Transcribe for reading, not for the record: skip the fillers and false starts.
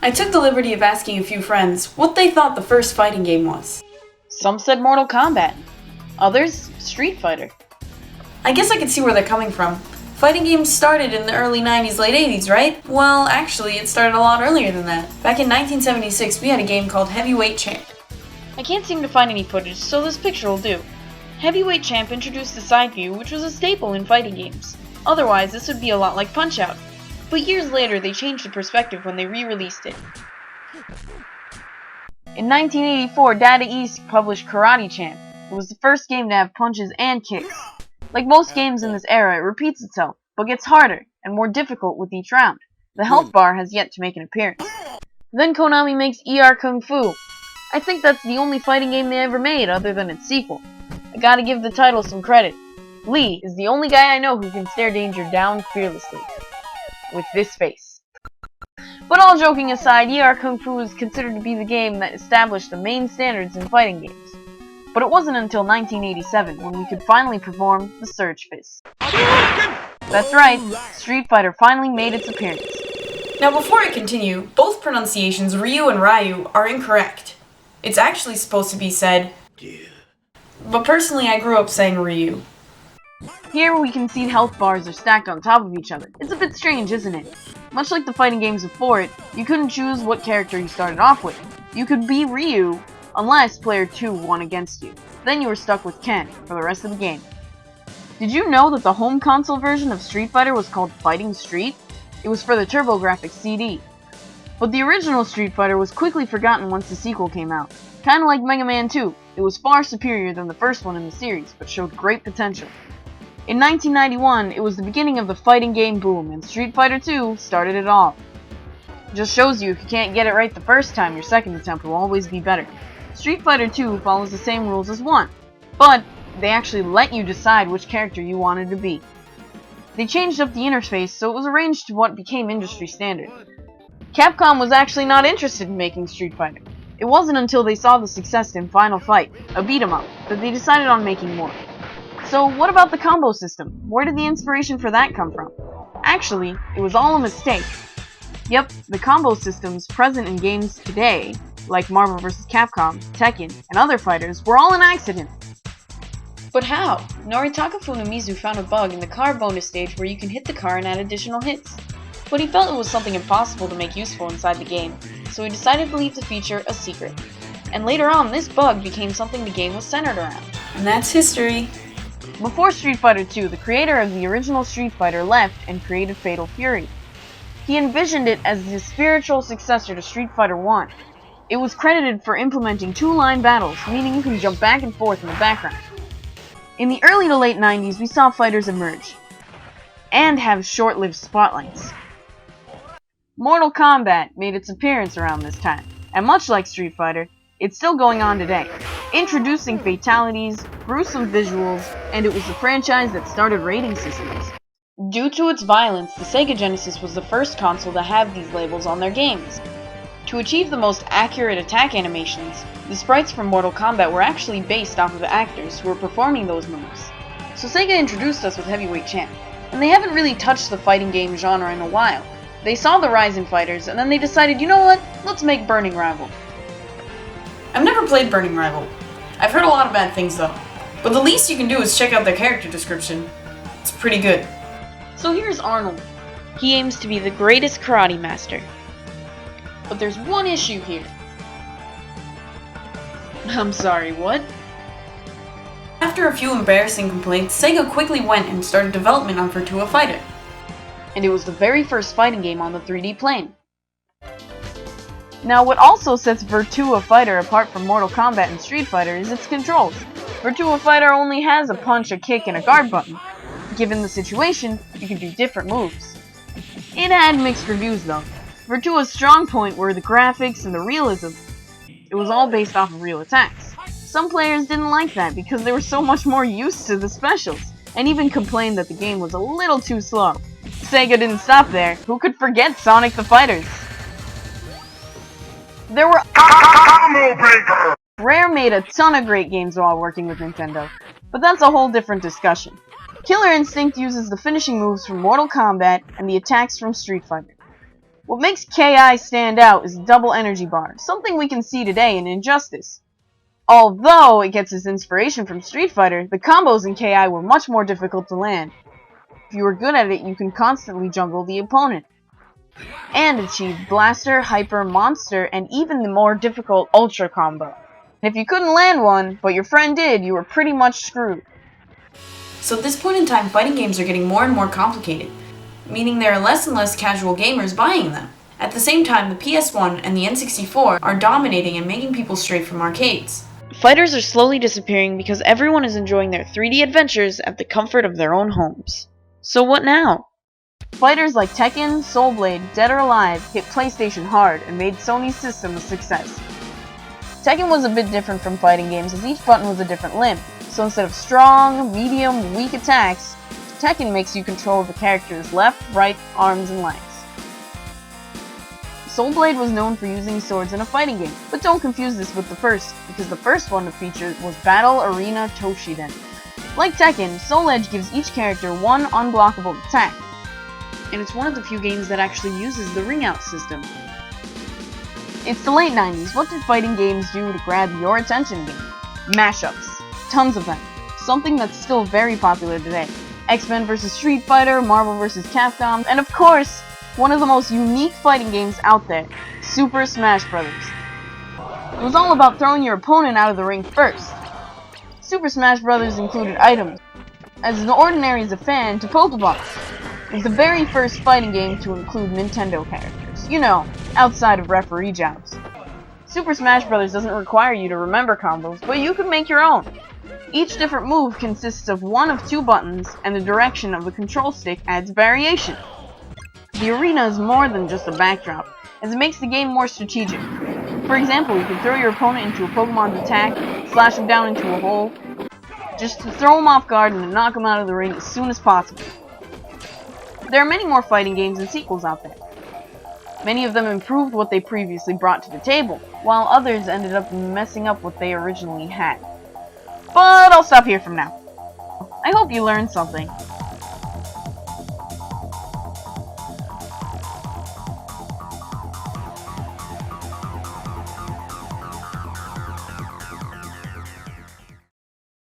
I took the liberty of asking a few friends what they thought the first fighting game was. Some said Mortal Kombat. Others, Street Fighter. I guess I could see where they're coming from. Fighting games started in the early 90s, late 80s, right? Well, actually, it started a lot earlier than that. Back in 1976, we had a game called Heavyweight Champ. I can't seem to find any footage, so this picture will do. Heavyweight Champ introduced the side view, which was a staple in fighting games. Otherwise, this would be a lot like Punch-Out! But years later, they changed the perspective when they re-released it. In 1984, Data East published Karate Champ. It was the first game to have punches and kicks. Like most games in this era, it repeats itself, but gets harder and more difficult with each round. The health bar has yet to make an appearance. Then Konami makes ER Kung Fu. I think that's the only fighting game they ever made other than its sequel. I gotta give the title some credit. Lee is the only guy I know who can stare danger down fearlessly. With this face. But all joking aside, ER Kung Fu is considered to be the game that established the main standards in fighting games. But it wasn't until 1987 when we could finally perform the Surge Fist. That's right, Street Fighter finally made its appearance. Now before I continue, both pronunciations Ryu and Ryu are incorrect. It's actually supposed to be said, but personally I grew up saying Ryu. Here we can see health bars are stacked on top of each other. It's a bit strange, isn't it? Much like the fighting games before it, you couldn't choose what character you started off with. You could be Ryu, unless player 2 won against you. Then you were stuck with Ken for the rest of the game. Did you know that the home console version of Street Fighter was called Fighting Street? It was for the TurboGrafx CD. But the original Street Fighter was quickly forgotten once the sequel came out. Kinda like Mega Man 2, it was far superior than the first one in the series, but showed great potential. In 1991, it was the beginning of the fighting game boom, and Street Fighter 2 started it all. Just shows you if you can't get it right the first time, your second attempt will always be better. Street Fighter 2 follows the same rules as 1, but they actually let you decide which character you wanted to be. They changed up the interface so it was arranged to what became industry standard. Capcom was actually not interested in making Street Fighter. It wasn't until they saw the success in Final Fight, a beat-em-up, that they decided on making more. So what about the combo system? Where did the inspiration for that come from? Actually, it was all a mistake. Yep, the combo systems present in games today, like Marvel vs. Capcom, Tekken, and other fighters, were all an accident. But how? Noritaka Funamizu found a bug in the car bonus stage where you can hit the car and add additional hits. But he felt it was something impossible to make useful inside the game, so he decided to leave the feature a secret. And later on, this bug became something the game was centered around. And that's history. Before Street Fighter 2, the creator of the original Street Fighter left and created Fatal Fury. He envisioned it as the spiritual successor to Street Fighter 1. It was credited for implementing two-line battles, meaning you can jump back and forth in the background. In the early to late 90s, we saw fighters emerge, and have short-lived spotlights. Mortal Kombat made its appearance around this time, and much like Street Fighter, it's still going on today, introducing fatalities, gruesome visuals, and it was the franchise that started rating systems. Due to its violence, the Sega Genesis was the first console to have these labels on their games. To achieve the most accurate attack animations, the sprites from Mortal Kombat were actually based off of the actors who were performing those moves. So Sega introduced us with Heavyweight Champ, and they haven't really touched the fighting game genre in a while. They saw the rise in fighters, and then they decided, you know what, let's make Burning Rival. I've never played Burning Rival. I've heard a lot of bad things though, but the least you can do is check out their character description. It's pretty good. So here's Arnold. He aims to be the greatest karate master. But there's one issue here. I'm sorry, what? After a few embarrassing complaints, Sega quickly went and started development on Virtua Fighter. And it was the very first fighting game on the 3D plane. Now, what also sets Virtua Fighter apart from Mortal Kombat and Street Fighter is its controls. Virtua Fighter only has a punch, a kick, and a guard button. Given the situation, you can do different moves. It had mixed reviews though. Virtua's strong point were the graphics and the realism. It was all based off of real attacks. Some players didn't like that because they were so much more used to the specials, and even complained that the game was a little too slow. Sega didn't stop there. Who could forget Sonic the Fighters? There were Rare made a ton of great games while working with Nintendo, but that's a whole different discussion. Killer Instinct uses the finishing moves from Mortal Kombat and the attacks from Street Fighter. What makes KI stand out is double energy bar, something we can see today in Injustice. Although it gets its inspiration from Street Fighter, the combos in KI were much more difficult to land. If you were good at it, you can constantly jungle the opponent, and achieve Blaster, Hyper, Monster, and even the more difficult Ultra combo. And if you couldn't land one, but your friend did, you were pretty much screwed. So at this point in time, fighting games are getting more and more complicated, meaning there are less and less casual gamers buying them. At the same time, the PS1 and the N64 are dominating and making people stray from arcades. Fighters are slowly disappearing because everyone is enjoying their 3D adventures at the comfort of their own homes. So what now? Fighters like Tekken, Soul Blade, Dead or Alive hit PlayStation hard and made Sony's system a success. Tekken was a bit different from fighting games as each button was a different limb, so instead of strong, medium, weak attacks, Tekken makes you control the character's left, right, arms, and legs. Soul Blade was known for using swords in a fighting game, but don't confuse this with the first, because the first one to feature was Battle Arena Toshiden. Like Tekken, Soul Edge gives each character one unblockable attack, and it's one of the few games that actually uses the ring-out system. It's the late 90s. What did fighting games do to grab your attention again? Mashups. Tons of them. Something that's still very popular today. X-Men vs. Street Fighter, Marvel vs. Capcom, and of course, one of the most unique fighting games out there, Super Smash Bros. It was all about throwing your opponent out of the ring first. Super Smash Bros. Included items, as ordinary as a fan to Pokeballs. It was the very first fighting game to include Nintendo characters. You know, outside of referee jobs. Super Smash Bros. Doesn't require you to remember combos, but you can make your own. Each different move consists of one of two buttons, and the direction of the control stick adds variation. The arena is more than just a backdrop, as it makes the game more strategic. For example, you can throw your opponent into a Pokemon's attack, slash him down into a hole, just to throw him off guard and to knock him out of the ring as soon as possible. There are many more fighting games and sequels out there. Many of them improved what they previously brought to the table, while others ended up messing up what they originally had. But I'll stop here from now. I hope you learned something.